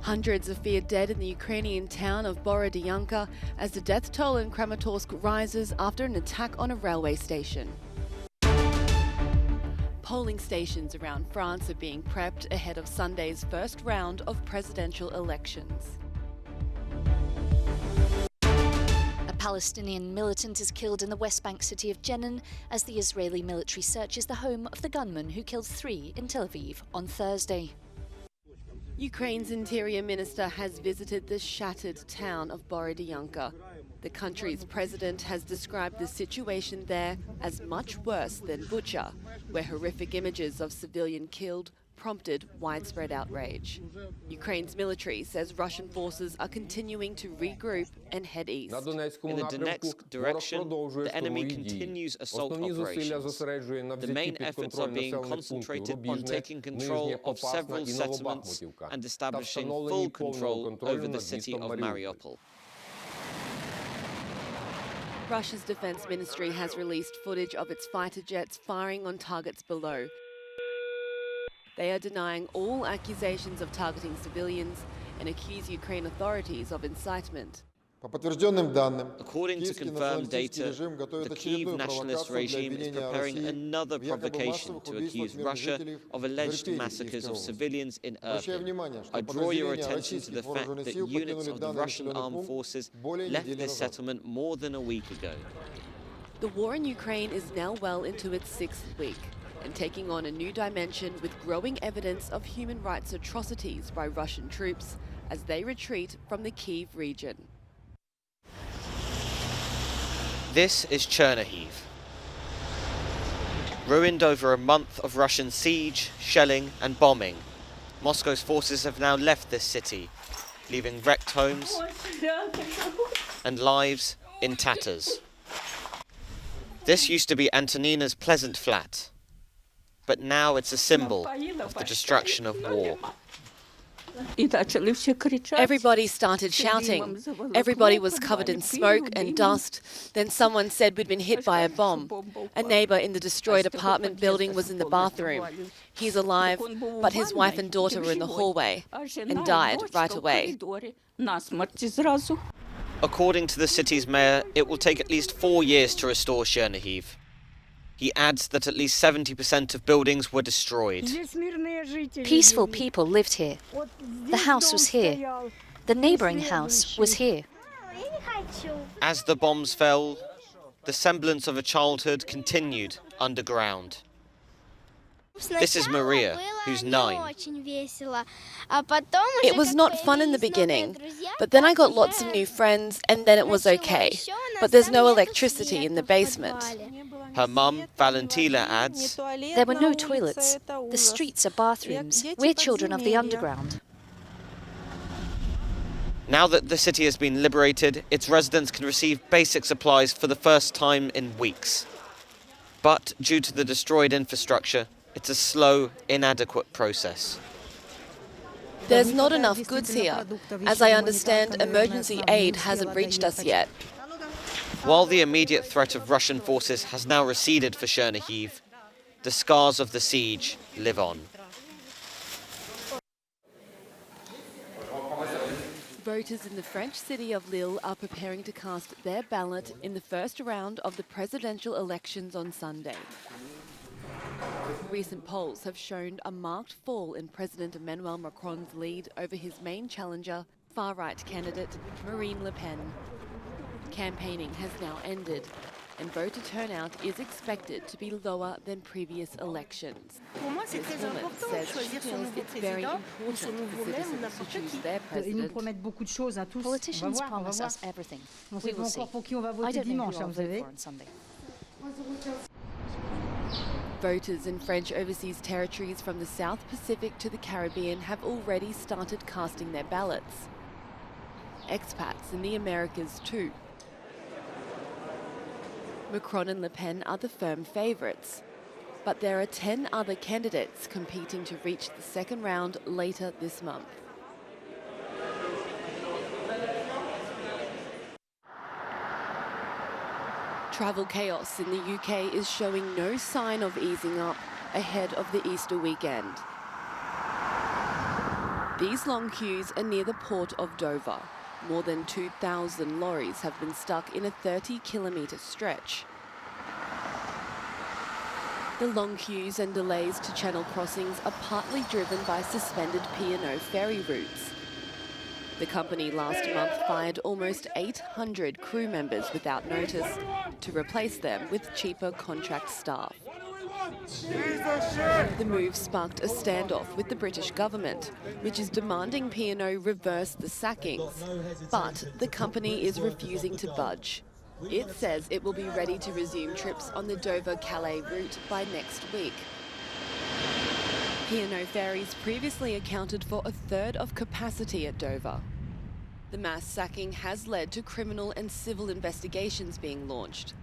Hundreds are feared dead in the Ukrainian town of Borodyanka as the death toll in Kramatorsk rises after an attack on a railway station. Polling stations around France are being prepped ahead of Sunday's first round of presidential elections. A Palestinian militant is killed in the West Bank city of Jenin as the Israeli military searches the home of the gunman who killed 3 in Tel Aviv on Thursday. Ukraine's interior minister has visited the shattered town of Borodyanka. The country's president has described the situation there as much worse than Bucha, where horrific images of civilians killed prompted widespread outrage. Ukraine's military says Russian forces are continuing to regroup and head east. In the Donetsk direction, the enemy continues assault operations. The main efforts are being concentrated on taking control of several settlements and establishing full control over the city of Mariupol. Russia's defense ministry has released footage of its fighter jets firing on targets below. They are denying all accusations of targeting civilians and accuse Ukraine authorities of incitement. According to confirmed data, the Kyiv nationalist regime is preparing another provocation to accuse Russia of alleged massacres of civilians in Irpin. I draw your attention to the fact that units of the Russian armed forces left this settlement more than a week ago. The war in Ukraine is now well into its 6th week and taking on a new dimension with growing evidence of human rights atrocities by Russian troops as they retreat from the Kyiv region. This is Chernihiv. Ruined over a month of Russian siege, shelling and bombing, Moscow's forces have now left this city, leaving wrecked homes and lives in tatters. This used to be Antonina's pleasant flat, but now it's a symbol of the destruction of war. Everybody started shouting. Everybody was covered in smoke and dust. Then someone said we'd been hit by a bomb. A neighbour in the destroyed apartment building was in the bathroom. He's alive, but his wife and daughter were in the hallway and died right away. According to the city's mayor, it will take at least 4 years to restore Chernihiv. He adds that at least 70% of buildings were destroyed. Peaceful people lived here. The house was here. The neighbouring house was here. As the bombs fell, the semblance of a childhood continued underground. This is Maria, who's 9. It was not fun in the beginning, but then I got lots of new friends and then it was okay. But there's no electricity in the basement. Her mum, Valentina, adds, There were no toilets. The streets are bathrooms. We're children of the underground. Now that the city has been liberated, its residents can receive basic supplies for the first time in weeks. But due to the destroyed infrastructure, it's a slow, inadequate process. There's not enough goods here. As I understand, emergency aid hasn't reached us yet. While the immediate threat of Russian forces has now receded for Chernihiv, the scars of the siege live on. Voters in the French city of Lille are preparing to cast their ballot in the first round of the presidential elections on Sunday. Recent polls have shown a marked fall in President Emmanuel Macron's lead over his main challenger, far-right candidate Marine Le Pen. Campaigning has now ended, and voter turnout is expected to be lower than previous elections. This woman says she feels it's very important for citizens to choose their president. Politicians promise us everything. We will see. I don't know who I'll vote for on Sunday. Voters in French overseas territories from the South Pacific to the Caribbean have already started casting their ballots. Expats in the Americas too. Macron and Le Pen are the firm favourites, but there are 10 other candidates competing to reach the second round later this month. Travel chaos in the UK is showing no sign of easing up ahead of the Easter weekend. These long queues are near the port of Dover. More than 2,000 lorries have been stuck in a 30-kilometre stretch. The long queues and delays to channel crossings are partly driven by suspended P&O ferry routes. The company last month fired almost 800 crew members without notice to replace them with cheaper contract staff. The move sparked a standoff with the British government, which is demanding P&O reverse the sackings, but the company is refusing to budge. It says it will be ready to resume trips on the Dover-Calais route by next week. P&O ferries previously accounted for a third of capacity at Dover. The mass sacking has led to criminal and civil investigations being launched.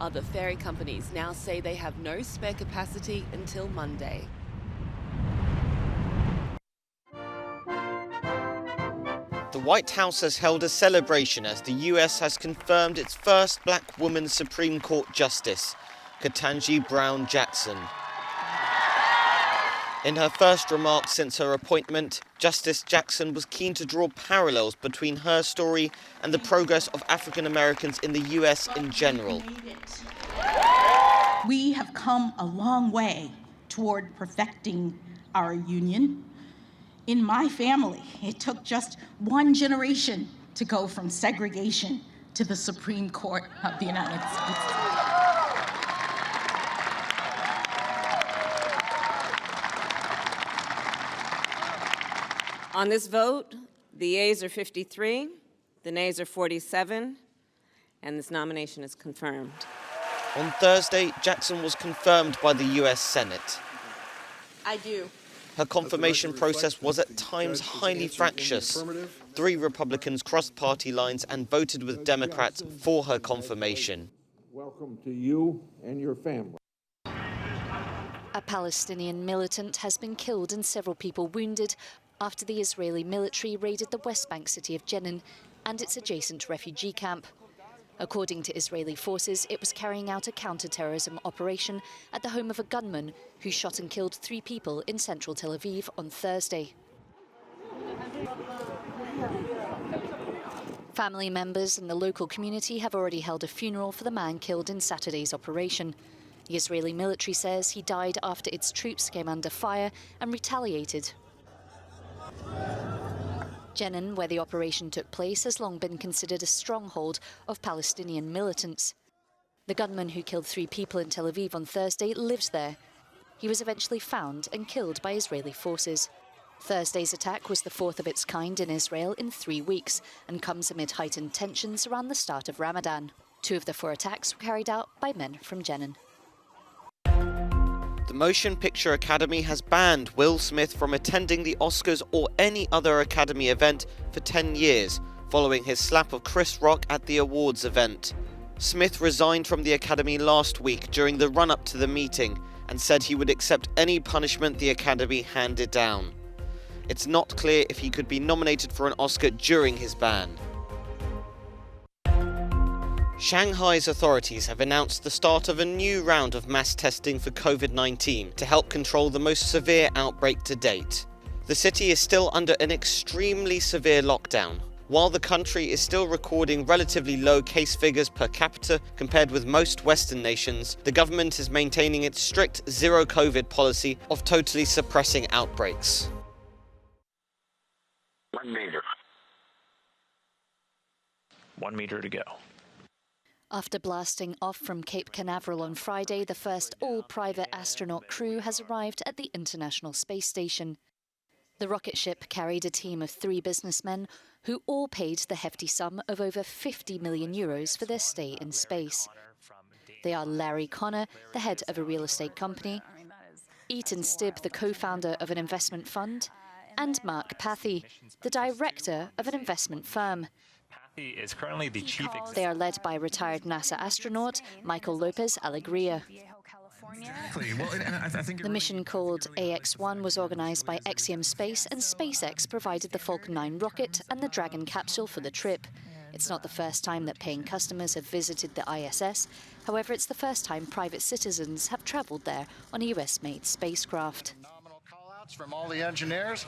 Other ferry companies now say they have no spare capacity until Monday. The White House has held a celebration as the US has confirmed its first black woman Supreme Court Justice, Ketanji Brown Jackson. In her first remarks since her appointment, Justice Jackson was keen to draw parallels between her story and the progress of African Americans in the US in general. We have come a long way toward perfecting our union. In my family, it took just one generation to go from segregation to the Supreme Court of the United States. On this vote, the yeas are 53, the nays are 47, and this nomination is confirmed. On Thursday, Jackson was confirmed by the US Senate. I do. Her confirmation process was at times highly fractious. 3 Republicans crossed party lines and voted with Democrats for her confirmation. Welcome to you and your family. A Palestinian militant has been killed and several people wounded after the Israeli military raided the West Bank city of Jenin and its adjacent refugee camp. According to Israeli forces, it was carrying out a counter-terrorism operation at the home of a gunman who shot and killed 3 people in central Tel Aviv on Thursday. Family members and the local community have already held a funeral for the man killed in Saturday's operation. The Israeli military says he died after its troops came under fire and retaliated. Jenin, where the operation took place, has long been considered a stronghold of Palestinian militants. The gunman who killed 3 people in Tel Aviv on Thursday lives there. He was eventually found and killed by Israeli forces. Thursday's attack was the 4th of its kind in Israel in 3 weeks and comes amid heightened tensions around the start of Ramadan. 2 of the 4 attacks were carried out by men from Jenin. The Motion Picture Academy has banned Will Smith from attending the Oscars or any other Academy event for 10 years, following his slap of Chris Rock at the awards event. Smith resigned from the Academy last week during the run-up to the meeting and said he would accept any punishment the Academy handed down. It's not clear if he could be nominated for an Oscar during his ban. Shanghai's authorities have announced the start of a new round of mass testing for COVID-19 to help control the most severe outbreak to date. The city is still under an extremely severe lockdown. While the country is still recording relatively low case figures per capita compared with most Western nations, the government is maintaining its strict zero COVID policy of totally suppressing outbreaks. 1 meter. 1 meter to go. After blasting off from Cape Canaveral on Friday, the first all-private astronaut crew has arrived at the International Space Station. The rocket ship carried a team of 3 businessmen who all paid the hefty sum of over 50 million euros for their stay in space. They are Larry Connor, the head of a real estate company, Eaton Stibb, the co-founder of an investment fund, and Mark Pathy, the director of an investment firm. Is currently the chief executive. They are led by retired NASA astronaut Michael Lopez Alegria. The mission called AX-1 was organized by Axiom Space, and SpaceX provided the Falcon 9 rocket and the Dragon capsule for the trip. It's not the first time that paying customers have visited the ISS. However, it's the first time private citizens have traveled there on a US-made spacecraft. Phenomenal call-outs from all the engineers.